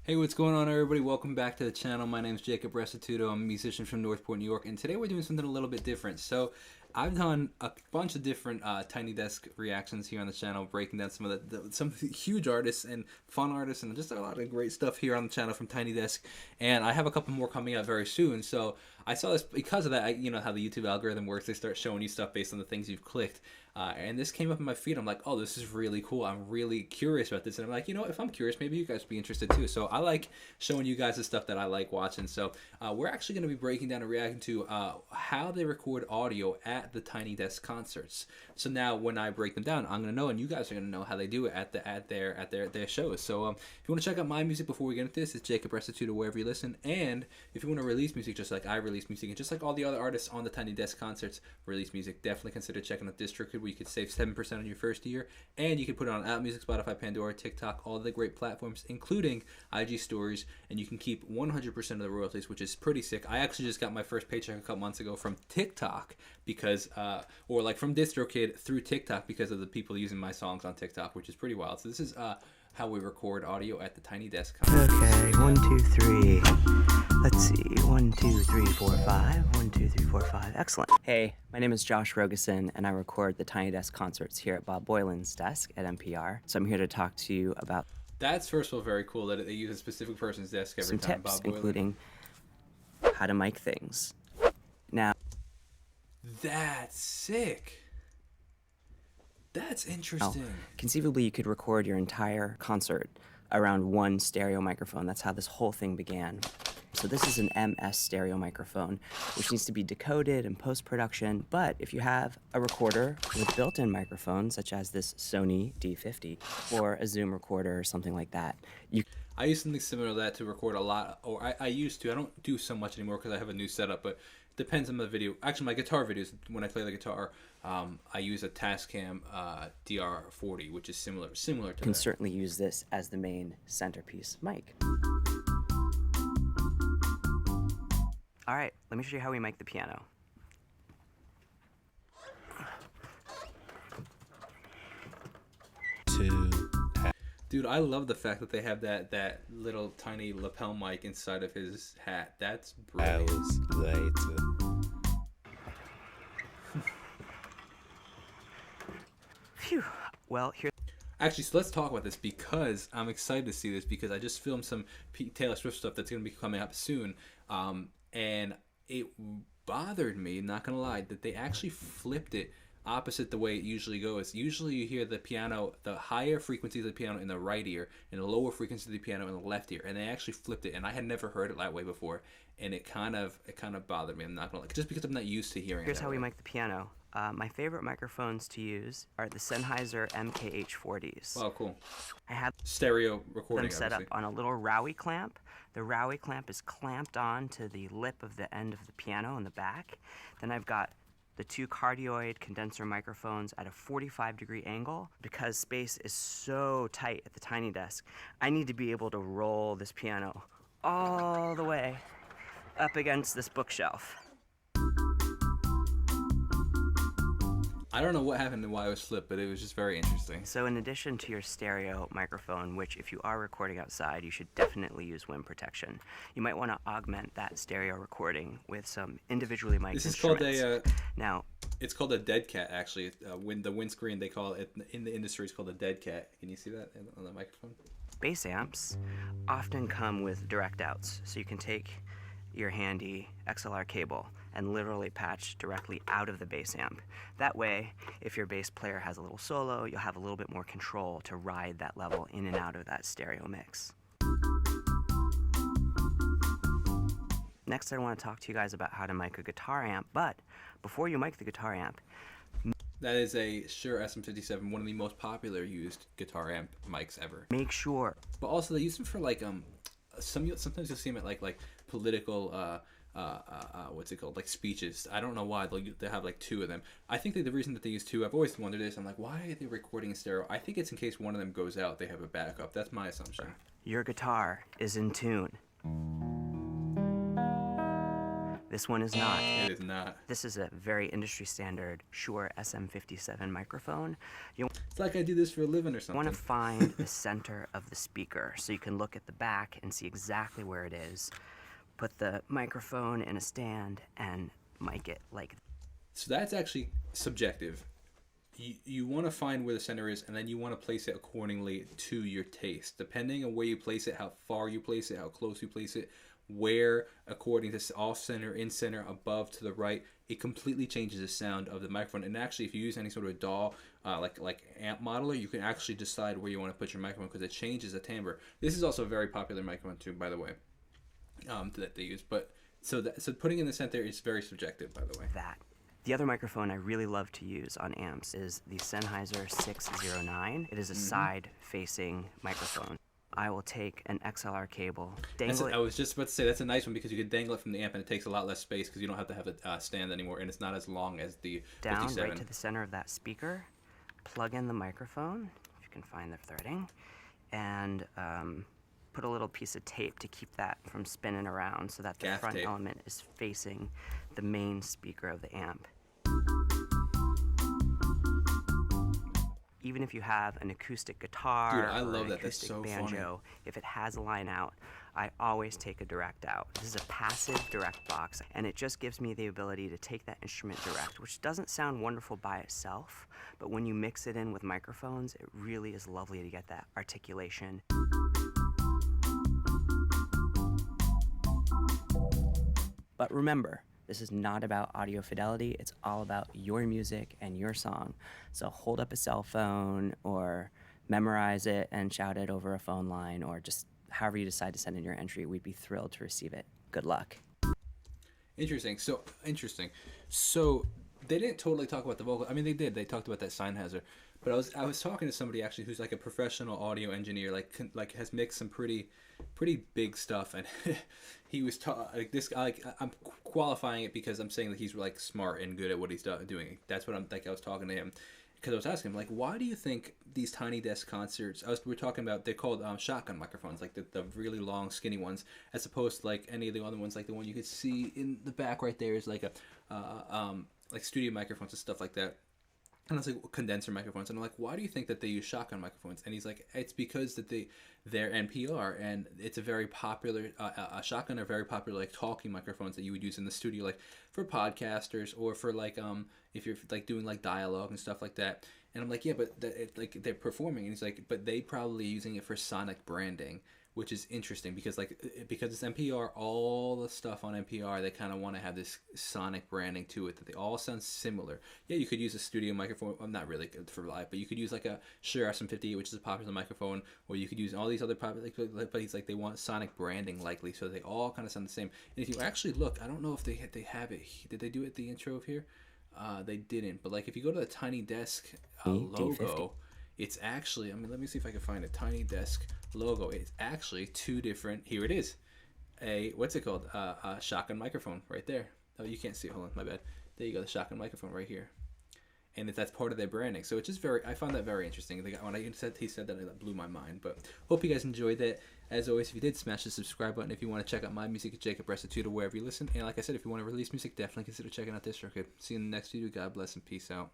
Hey, what's going on, everybody? Welcome back to the channel. My name is Jacob Restituto. I'm a musician from Northport, New York, and today we're doing something a little bit different. So, I've done a bunch of different Tiny Desk reactions here on the channel, breaking down some of some huge artists and fun artists, and just a lot of great stuff here on the channel from Tiny Desk. And I have a couple more coming out very soon. So, I saw this because of that. You know how the YouTube algorithm works; they start showing you stuff based on the things you've clicked. And this came up in my feed. I'm like, oh, this is really cool. I'm really curious about this. And I'm like, if I'm curious, maybe you guys would be interested too. So I like showing you guys the stuff that I like watching. So we're actually going to be breaking down and reacting to how they record audio at the Tiny Desk concerts. So now when I break them down, I'm going to know, and you guys are going to know how they do it at their shows. So if you want to check out my music before we get into this, it's Jacob Restituto wherever you listen. And if you want to release music just like I release music, and just like all the other artists on the Tiny Desk concerts release music, definitely consider checking out DistroKid, where you could save 7% on your first year, and you can put it on Apple Music, Spotify, Pandora, TikTok, all the great platforms, including IG Stories, and you can keep 100% of the royalties, which is pretty sick. I actually just got my first paycheck a couple months ago from TikTok because, or like from DistroKid through TikTok because of the people using my songs on TikTok, which is pretty wild. So this is how we record audio at the Tiny Desk concert. Okay, 1, 2, 3. Let's see, 1, 2, 3, 4, 5. 1, 2, 3, 4, 5. Excellent. Hey, my name is Josh Rogeson, and I record the Tiny Desk concerts here at Bob Boylan's desk at NPR. So I'm here to talk to you about That's first of all very cool that they use a specific person's desk every some time. tips, Bob Boylan. including how to mic things. Now, That's sick. That's interesting. conceivably, you could record your entire concert around one stereo microphone. That's how this whole thing began. So this is an MS stereo microphone, which needs to be decoded in post-production. But if you have a recorder with built-in microphones, such as this Sony D50 or a Zoom recorder or something like that, I use something similar to that to record a lot, or I used to. I don't do so much anymore because I have a new setup, but it depends on the video. Actually, my guitar videos, when I play the guitar, I use a Tascam DR40, which is similar to can that. certainly use this as the main centerpiece mic. All right, let me show you how we mic the piano. Dude, I love the fact that they have that little tiny lapel mic inside of his hat. That's brilliant. Hours later. Phew. Well, here. Actually, so let's talk about this because I'm excited to see this because I just filmed some Taylor Swift stuff that's going to be coming up soon. And it bothered me, not going to lie, that they actually flipped it opposite the way it usually goes. Usually you hear the piano, the higher frequency of the piano in the right ear and the lower frequency of the piano in the left ear. And they actually flipped it, and I had never heard it that way before. And it kind of bothered me. I'm not going to lie, just because I'm not used to hearing it. Here's how we way. mic the piano. My favorite microphones to use are the Sennheiser MKH40s. Oh, cool. I have Stereo recording, them set up obviously. on a little Rowie clamp. The Rowie clamp is clamped on to the lip of the end of the piano in the back. Then I've got the two cardioid condenser microphones at a 45-degree angle. Because space is so tight at the Tiny Desk, I need to be able to roll this piano all the way up against this bookshelf. I don't know what happened and why it was flipped, but it was just very interesting. So in addition to your stereo microphone, which if you are recording outside, you should definitely use wind protection, you might want to augment that stereo recording with some individually mic'd This is instruments. called Now, it's called a dead cat, actually. When the windscreen, they call it in the industry, it's called a dead cat. Can you see that on the microphone? bass amps often come with direct outs, so you can take your handy XLR cable and literally patch directly out of the bass amp. That way, if your bass player has a little solo, you'll have a little bit more control to ride that level in and out of that stereo mix. Next, I want to talk to you guys about how to mic a guitar amp, but before you mic the guitar amp, That is a Shure SM57, one of the most popular used guitar amp mics ever. make sure But also they use them for like sometimes you'll see them at like political what's it called, like speeches. I don't know why they have like two of them. I think that the reason that they use two, I've always wondered this. I'm like, why are they recording in stereo? I think it's in case one of them goes out, they have a backup. That's my assumption. your guitar is in tune. This one is not. It is not. This is a very industry standard Shure SM57 microphone. You It's like I do this for a living or something. want to find the center of the speaker so you can look at the back and see exactly where it is. Put the microphone in a stand and mic it like. So that's actually subjective. You want to find where the center is, and then you want to place it accordingly to your taste. Depending on where you place it, how far you place it, how close you place it, where according to off center, in center, above, to the right, it completely changes the sound of the microphone. And actually, if you use any sort of DAW, like amp modeler, you can actually decide where you want to put your microphone because it changes the timbre. This is also a very popular microphone too, by the way, that they use. But so putting in the center is very subjective, by the way. That. The other microphone I really love to use on amps is the Sennheiser 609. It is a side-facing microphone. I will take an XLR cable, dangle it. I was just about to say that's a nice one because you can dangle it from the amp and it takes a lot less space because you don't have to have a stand anymore, and it's not as long as the down 57. right to the center of that speaker, plug in the microphone, if you can find the threading, and put a little piece of tape to keep that from spinning around so that the Gaff front tape. element is facing the main speaker of the amp. Even if you have an acoustic guitar Dude, I or love an that. That's acoustic so banjo, if it has a line out, I always take a direct out. This is a passive direct box, and it just gives me the ability to take that instrument direct, which doesn't sound wonderful by itself, but when you mix it in with microphones, it really is lovely to get that articulation. But remember, this is not about audio fidelity. It's all about your music and your song. So hold up a cell phone or memorize it and shout it over a phone line, or just however you decide to send in your entry. We'd be thrilled to receive it. Good luck. Interesting. So they didn't totally talk about the vocal. I mean, they did. They talked about that Sennheiser. But I was talking to somebody actually who's like a professional audio engineer, like has mixed some pretty big stuff, and he was like this guy. Like, I'm qualifying it because I'm saying that he's like smart and good at what he's doing. That's what I'm like. I was talking to him because I was asking him, like, why do you think these tiny desk concerts? We're talking about, they're called shotgun microphones, like the really long skinny ones, as opposed to like any of the other ones, like the one you could see in the back right there is like like studio microphones and stuff like that. And I was like, condenser microphones. And I'm like, why do you think that they use shotgun microphones? And he's like, it's because that they're NPR, and it's a very popular, a shotgun are very popular, like talking microphones that you would use in the studio, like for podcasters or for like, if you're like doing like dialogue and stuff like that. And I'm like, yeah, but like they're performing. And he's like, but they probably using it for sonic branding, which is interesting because it's NPR, all the stuff on NPR, they kind of want to have this sonic branding to it, that they all sound similar. Yeah, you could use a studio microphone. I'm not really good for live, but you could use like a Shure SM58, which is a popular microphone, or you could use all these other popular, but he's like, they want sonic branding likely, so they all kind of sound the same. And if you actually look, I don't know if they have it. Did they do it at the intro of here? They didn't, but like if you go to the Tiny Desk logo, it's actually, I mean, let me see if I can find a Tiny Desk logo. It's actually two different, here it is, what's it called, a shotgun microphone right there. Oh, you can't see it, hold on, my bad. There you go, the shotgun microphone right here. And that's part of their branding, so it's just I found that very interesting. When he said that, it blew my mind. But hope you guys enjoyed that. As always, if you did, smash the subscribe button. If you want to check out my music at Jacob Restituto wherever you listen, and like I said, if you want to release music, definitely consider checking out this record. See you in the next video. God bless and peace out.